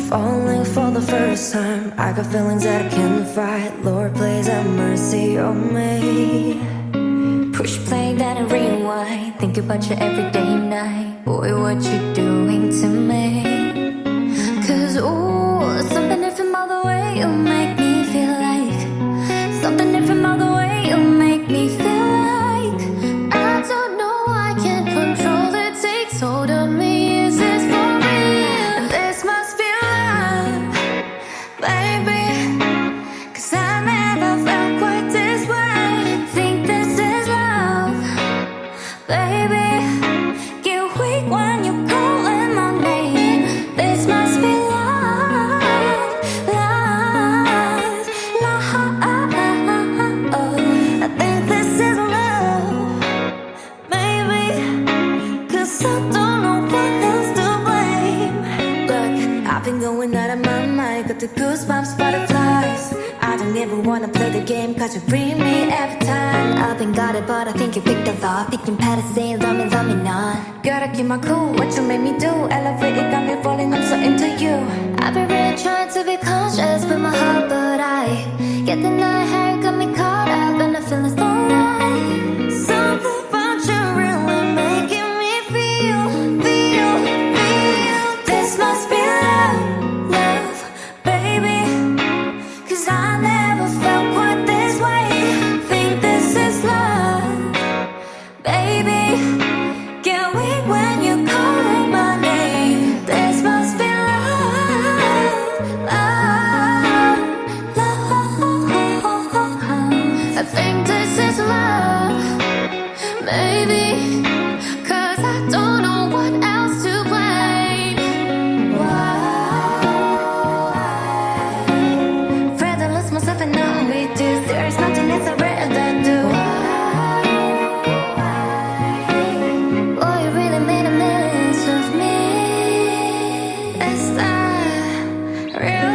Falling for the first time, I got feelings that I can't fight. Lord, please have mercy on me. Push play, then and rewind. Think about you every day and night. Boy, what you doing to me? Cause ooh, something different about the way you make me feel like. Something different about the way you make me feel like. I don't know, I can't control it. Takes hold of me, is this for real? This must be love, baby. Cause I never felt quite this way. Think this is love, baby. Get weak when you're calling my name. This must be love, love, love. I think this is love, baby. Cause I don't know what else to blame. Look, I've been going out of my mind. Got the goosebumps, butterflies. I don't ever wanna play the game, cause you bring me every time. I've been got it, but I think you picked a lot. Picking petals, saying love me not. Gotta keep my cool, what you made me do. Elevate it, got me falling, I'm so into you. I've been really trying to be conscious with my heart, but I get the night hair, got me caught up, and I feel it's alright. Something about you really making me feel. This must be love, love, baby. Cause I never felt quite this way. Think this is love, baby. Get weak when you calling my name. This must be love, love, love. I think this is love, maybe. Cause I don't know what else to blame. Why? Afraid I lose myself and I'm with you. There's nothing else I'd rather do. Oh, you really made a mess of me. Is that real?